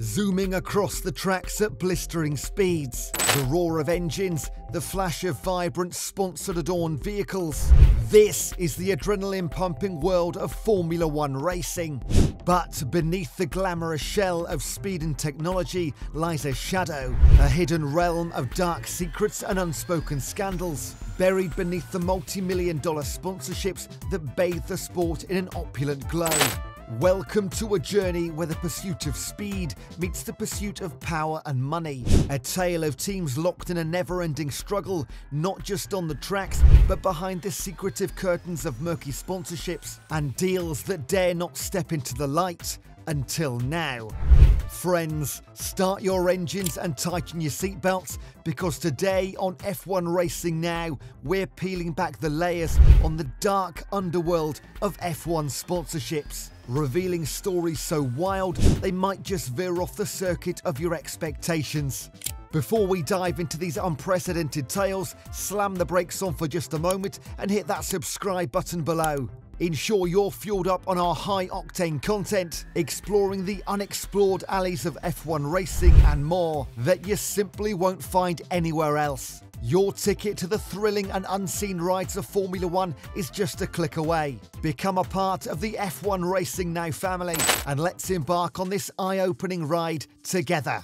Zooming across the tracks at blistering speeds, the roar of engines, the flash of vibrant sponsored adorned vehicles. This is the adrenaline-pumping world of Formula One racing. But beneath the glamorous shell of speed and technology lies a shadow, a hidden realm of dark secrets and unspoken scandals, buried beneath the multi-million-dollar sponsorships that bathe the sport in an opulent glow. Welcome to a journey where the pursuit of speed meets the pursuit of power and money. A tale of teams locked in a never-ending struggle, not just on the tracks, but behind the secretive curtains of murky sponsorships and deals that dare not step into the light until now. Friends, start your engines and tighten your seatbelts, because today on F1 Racing Now, we're peeling back the layers on the dark underworld of F1 sponsorships, revealing stories so wild they might just veer off the circuit of your expectations. Before we dive into these unprecedented tales, slam the brakes on for just a moment and hit that subscribe button below. Ensure you're fueled up on our high-octane content, exploring the unexplored alleys of F1 racing and more that you simply won't find anywhere else. Your ticket to the thrilling and unseen rides of Formula One is just a click away. Become a part of the F1 Racing Now family, and let's embark on this eye-opening ride together.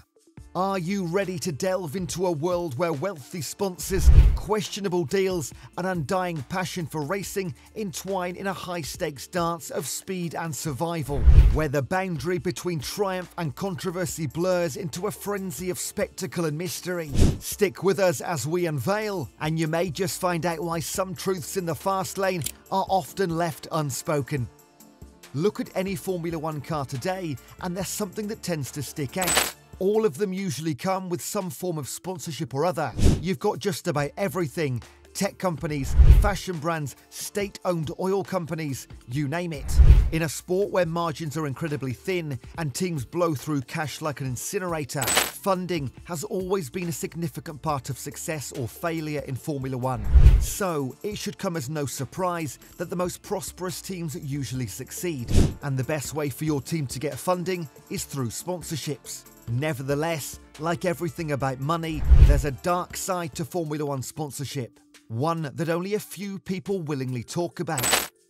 Are you ready to delve into a world where wealthy sponsors, questionable deals, and undying passion for racing entwine in a high-stakes dance of speed and survival, where the boundary between triumph and controversy blurs into a frenzy of spectacle and mystery? Stick with us as we unveil, and you may just find out why some truths in the fast lane are often left unspoken. Look at any Formula One car today, and there's something that tends to stick out. All of them usually come with some form of sponsorship or other. You've got just about everything: tech companies, fashion brands, state-owned oil companies, you name it. In a sport where margins are incredibly thin and teams blow through cash like an incinerator, funding has always been a significant part of success or failure in Formula One. So it should come as no surprise that the most prosperous teams usually succeed, and the best way for your team to get funding is through sponsorships. Nevertheless, like everything about money, there's a dark side to Formula One sponsorship, one that only a few people willingly talk about.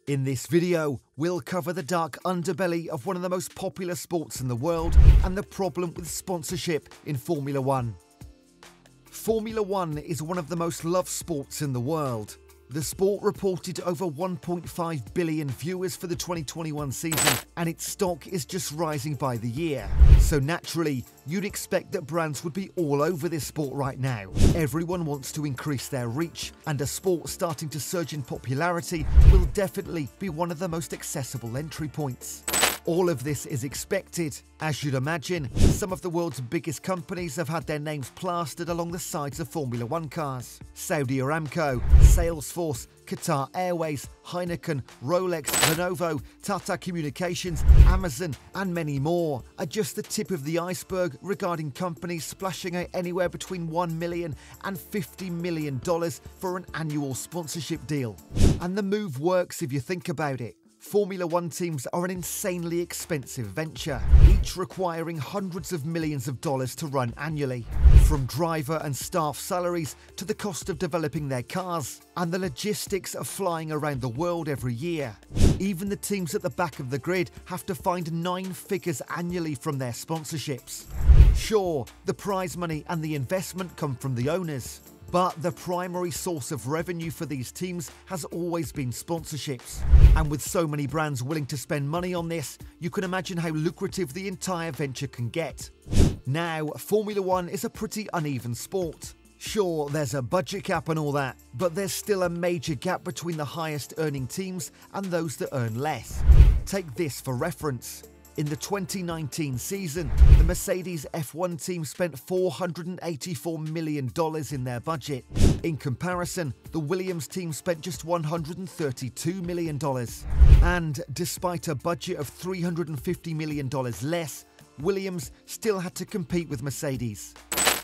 In this video, we'll cover the dark underbelly of one of the most popular sports in the world and the problem with sponsorship in Formula One. Formula One is one of the most loved sports in the world. The sport reported over 1.5 billion viewers for the 2021 season, and its stock is just rising by the year. So naturally, you'd expect that brands would be all over this sport right now. Everyone wants to increase their reach, and a sport starting to surge in popularity will definitely be one of the most accessible entry points. All of this is expected. As you'd imagine, some of the world's biggest companies have had their names plastered along the sides of Formula One cars. Saudi Aramco, Salesforce, Qatar Airways, Heineken, Rolex, Lenovo, Tata Communications, Amazon, and many more are just the tip of the iceberg regarding companies splashing out anywhere between $1 million and $50 million for an annual sponsorship deal. And the move works if you think about it. Formula One teams are an insanely expensive venture, each requiring hundreds of millions of dollars to run annually. From driver and staff salaries to the cost of developing their cars and the logistics of flying around the world every year. Even the teams at the back of the grid have to find 9 figures annually from their sponsorships. Sure, the prize money and the investment come from the owners, but the primary source of revenue for these teams has always been sponsorships. And with so many brands willing to spend money on this, you can imagine how lucrative the entire venture can get. Now, Formula One is a pretty uneven sport. Sure, there's a budget cap and all that, but there's still a major gap between the highest earning teams and those that earn less. Take this for reference. In the 2019 season, the Mercedes F1 team spent $484 million in their budget. In comparison, the Williams team spent just $132 million. And despite a budget of $350 million less, Williams still had to compete with Mercedes.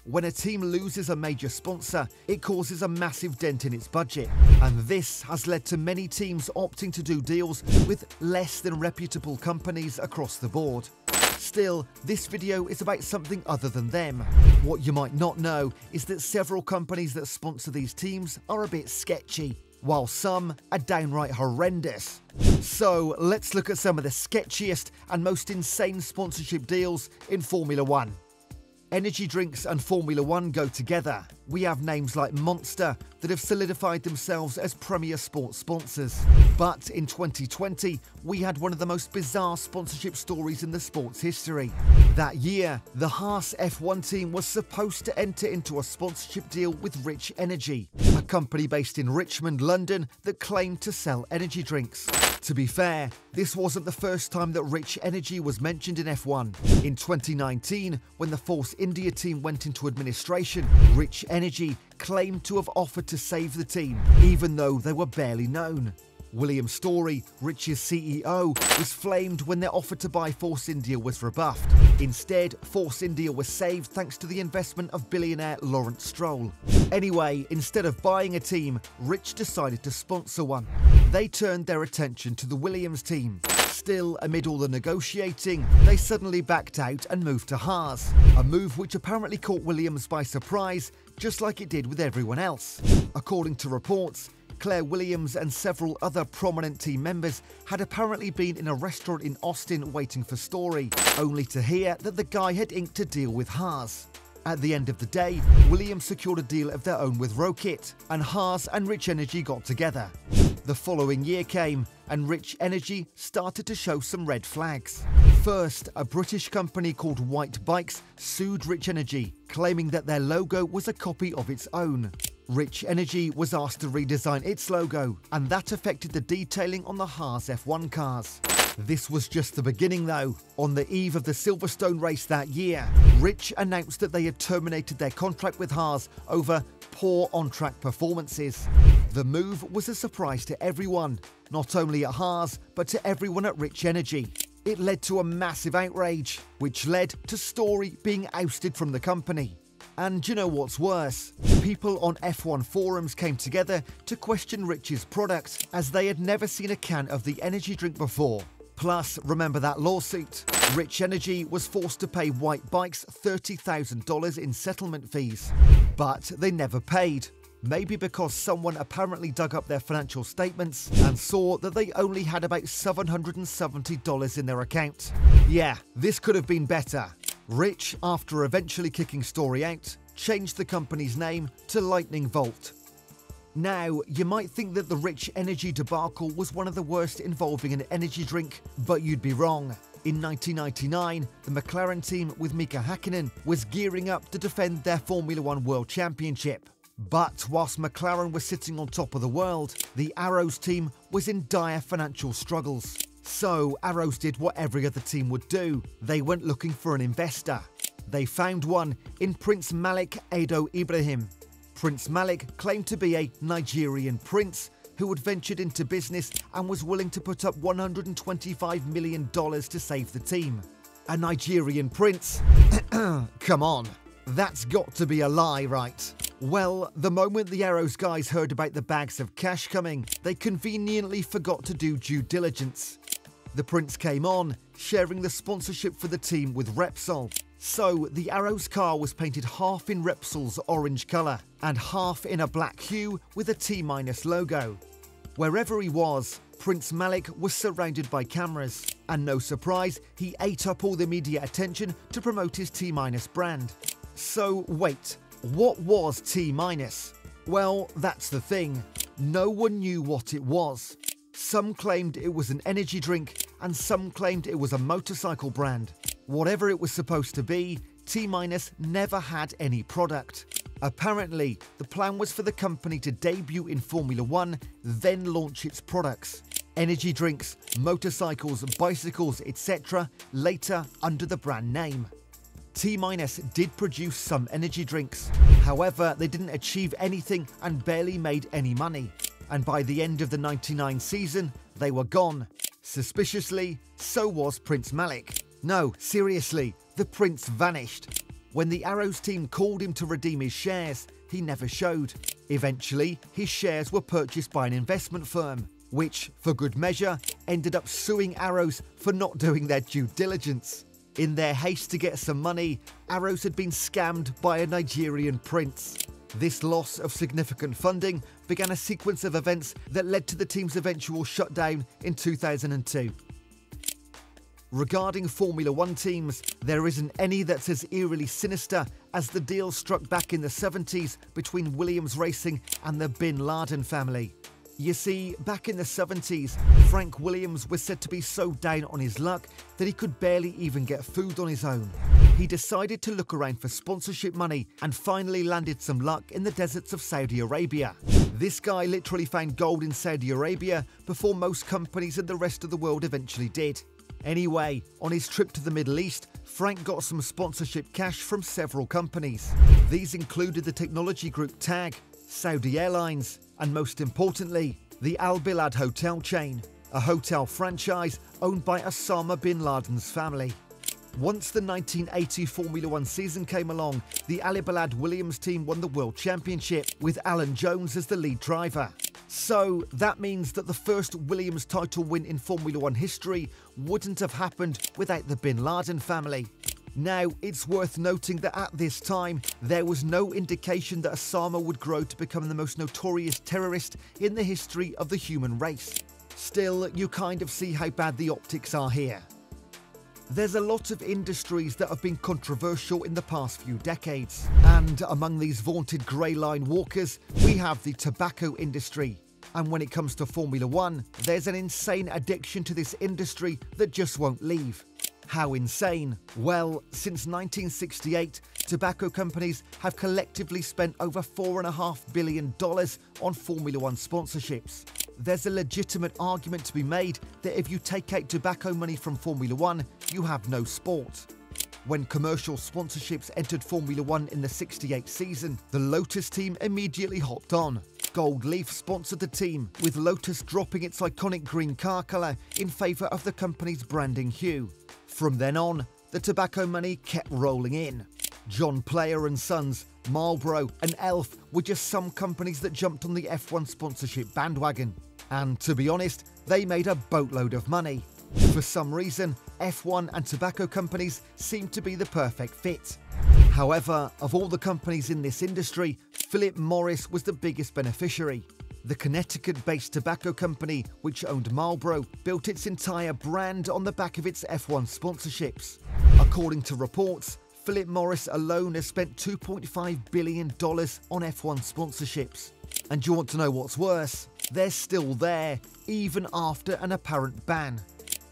When a team loses a major sponsor, it causes a massive dent in its budget, and this has led to many teams opting to do deals with less than reputable companies across the board. Still, this video is about something other than them. What you might not know is that several companies that sponsor these teams are a bit sketchy, while some are downright horrendous. So let's look at some of the sketchiest and most insane sponsorship deals in Formula One. Energy drinks and Formula One go together. We have names like Monster that have solidified themselves as premier sports sponsors. But in 2020, we had one of the most bizarre sponsorship stories in the sports history. That year, the Haas F1 team was supposed to enter into a sponsorship deal with Rich Energy, a company based in Richmond, London that claimed to sell energy drinks. To be fair, this wasn't the first time that Rich Energy was mentioned in F1. In 2019, when the Force India team went into administration, Rich Energy claimed to have offered to save the team, even though they were barely known. William Storey, Rich's CEO, was flamed when their offer to buy Force India was rebuffed. Instead, Force India was saved thanks to the investment of billionaire Lawrence Stroll. Anyway, instead of buying a team, Rich decided to sponsor one. They turned their attention to the Williams team. Still, amid all the negotiating, they suddenly backed out and moved to Haas, a move which apparently caught Williams by surprise, just like it did with everyone else. According to reports, Claire Williams and several other prominent team members had apparently been in a restaurant in Austin waiting for Storey, only to hear that the guy had inked a deal with Haas. At the end of the day, Williams secured a deal of their own with Rokit, and Haas and Rich Energy got together. The following year came, and Rich Energy started to show some red flags. First, a British company called White Bikes sued Rich Energy, claiming that their logo was a copy of its own. Rich Energy was asked to redesign its logo, and that affected the detailing on the Haas F1 cars. This was just the beginning though. On the eve of the Silverstone race that year, Rich announced that they had terminated their contract with Haas over poor on-track performances. The move was a surprise to everyone, not only at Haas, but to everyone at Rich Energy. It led to a massive outrage, which led to Storey being ousted from the company. And you know what's worse? People on F1 forums came together to question Rich's product, as they had never seen a can of the energy drink before. Plus, remember that lawsuit? Rich Energy was forced to pay White Bikes $30,000 in settlement fees. But they never paid. Maybe because someone apparently dug up their financial statements and saw that they only had about $770 in their account. Yeah, this could have been better. Rich, after eventually kicking Storey out, changed the company's name to Lightning Volt. Now, you might think that the Rich Energy debacle was one of the worst involving an energy drink, but you'd be wrong. In 1999, the McLaren team with Mika Hakkinen was gearing up to defend their Formula One World Championship. But whilst McLaren was sitting on top of the world, the Arrows team was in dire financial struggles. So Arrows did what every other team would do. They went looking for an investor. They found one in Prince Malik Ado Ibrahim. Prince Malik claimed to be a Nigerian prince who had ventured into business and was willing to put up $125 million to save the team. A Nigerian prince? Come on, that's got to be a lie, right? Well, the moment the Arrows guys heard about the bags of cash coming, they conveniently forgot to do due diligence. The prince came on, sharing the sponsorship for the team with Repsol. So, the Arrows car was painted half in Repsol's orange colour and half in a black hue with a Tminus logo. Wherever he was, Prince Malik was surrounded by cameras, and no surprise, he ate up all the media attention to promote his Tminus brand. So wait, what was Tminus? Well, that's the thing. No one knew what it was. Some claimed it was an energy drink, and some claimed it was a motorcycle brand. Whatever it was supposed to be, Tminus never had any product. Apparently, the plan was for the company to debut in Formula One, then launch its products. Energy drinks, motorcycles, bicycles, etc., later under the brand name. Tminus did produce some energy drinks. However, they didn't achieve anything and barely made any money. And by the end of the '99 season, they were gone. Suspiciously, so was Prince Malik. No, seriously, the prince vanished. When the Arrows team called him to redeem his shares, he never showed. Eventually, his shares were purchased by an investment firm, which, for good measure, ended up suing Arrows for not doing their due diligence. In their haste to get some money, Arrows had been scammed by a Nigerian prince. This loss of significant funding began a sequence of events that led to the team's eventual shutdown in 2002. Regarding Formula One teams, there isn't any that's as eerily sinister as the deal struck back in the 70s between Williams Racing and the Bin Laden family. You see, back in the 70s, Frank Williams was said to be so down on his luck that he could barely even get food on his own. He decided to look around for sponsorship money and finally landed some luck in the deserts of Saudi Arabia. This guy literally found gold in Saudi Arabia before most companies in the rest of the world eventually did. Anyway, on his trip to the Middle East, Frank got some sponsorship cash from several companies. These included the technology group TAG, Saudi Airlines, and most importantly, the Al Bilad hotel chain, a hotel franchise owned by Osama bin Laden's family. Once the 1980 Formula One season came along, the Al Bilad Williams team won the World Championship with Alan Jones as the lead driver. So that means that the first Williams title win in Formula One history wouldn't have happened without the bin Laden family. Now, it's worth noting that at this time, there was no indication that Osama would grow to become the most notorious terrorist in the history of the human race. Still, you kind of see how bad the optics are here. There's a lot of industries that have been controversial in the past few decades, and among these vaunted grey line walkers, we have the tobacco industry. And when it comes to Formula One, there's an insane addiction to this industry that just won't leave. How insane? Well, since 1968, tobacco companies have collectively spent over $4.5 billion on Formula One sponsorships. There's a legitimate argument to be made that if you take out tobacco money from Formula One, you have no sport. When commercial sponsorships entered Formula One in the '68 season, the Lotus team immediately hopped on. Gold Leaf sponsored the team, with Lotus dropping its iconic green car colour in favour of the company's branding hue. From then on, the tobacco money kept rolling in. John Player and Sons, Marlboro and Elf were just some companies that jumped on the F1 sponsorship bandwagon. And to be honest, they made a boatload of money. For some reason, F1 and tobacco companies seemed to be the perfect fit. However, of all the companies in this industry, Philip Morris was the biggest beneficiary. The Connecticut-based tobacco company, which owned Marlboro, built its entire brand on the back of its F1 sponsorships. According to reports, Philip Morris alone has spent $2.5 billion on F1 sponsorships. And do you want to know what's worse? They're still there, even after an apparent ban.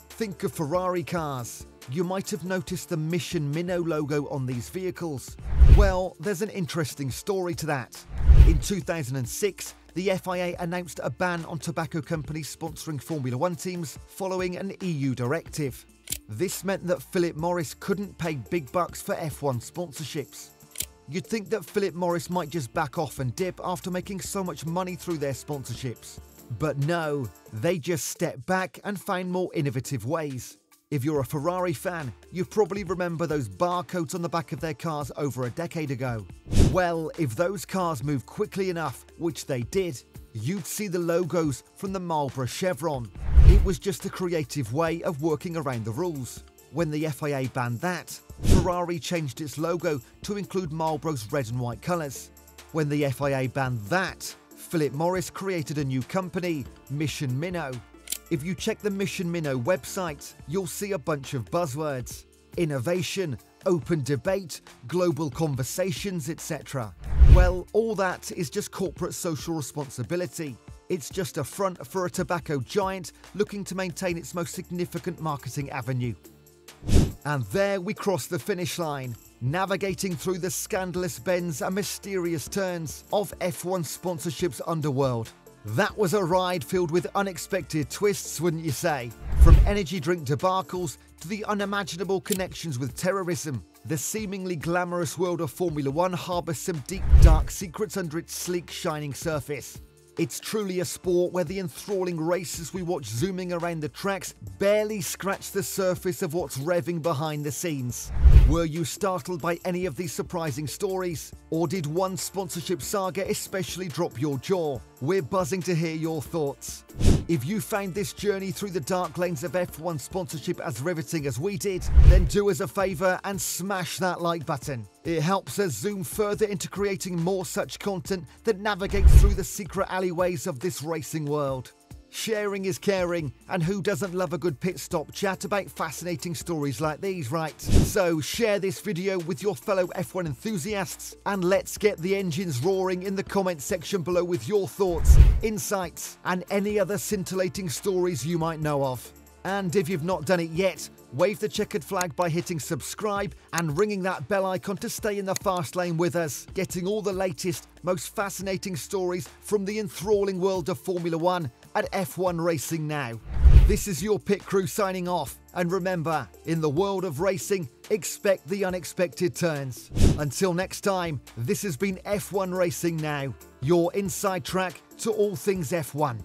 Think of Ferrari cars. You might have noticed the Mission Minnow logo on these vehicles. Well, there's an interesting story to that. In 2006, the FIA announced a ban on tobacco companies sponsoring Formula One teams following an EU directive. This meant that Philip Morris couldn't pay big bucks for F1 sponsorships. You'd think that Philip Morris might just back off and dip after making so much money through their sponsorships. But no, they just stepped back and found more innovative ways. If you're a Ferrari fan, you probably remember those barcodes on the back of their cars over a decade ago. Well, if those cars move quickly enough, which they did, you'd see the logos from the Marlboro chevron. It was just a creative way of working around the rules. When the FIA banned that, Ferrari changed its logo to include Marlboro's red and white colours. When the FIA banned that, Philip Morris created a new company, Mission Minnow. If you check the Mission Minnow website, you'll see a bunch of buzzwords: innovation, open debate, global conversations, etc. Well, all that is just corporate social responsibility. It's just a front for a tobacco giant looking to maintain its most significant marketing avenue. And there we cross the finish line, navigating through the scandalous bends and mysterious turns of F1 sponsorship's underworld. That was a ride filled with unexpected twists, wouldn't you say? From energy drink debacles to the unimaginable connections with terrorism, the seemingly glamorous world of Formula One harbours some deep, dark secrets under its sleek, shining surface. It's truly a sport where the enthralling races we watch zooming around the tracks barely scratch the surface of what's revving behind the scenes. Were you startled by any of these surprising stories? Or did one sponsorship saga especially drop your jaw? We're buzzing to hear your thoughts. If you found this journey through the dark lanes of F1 sponsorship as riveting as we did, then do us a favour and smash that like button. It helps us zoom further into creating more such content that navigates through the secret alleyways of this racing world. Sharing is caring, and who doesn't love a good pit stop chat about fascinating stories like these, right? So share this video with your fellow F1 enthusiasts, and let's get the engines roaring in the comment section below with your thoughts, insights, and any other scintillating stories you might know of. And if you've not done it yet, wave the checkered flag by hitting subscribe and ringing that bell icon to stay in the fast lane with us, getting all the latest, most fascinating stories from the enthralling world of Formula 1 at F1 Racing Now. This is your pit crew signing off, and remember, in the world of racing, expect the unexpected turns. Until next time, this has been F1 Racing Now, your inside track to all things F1.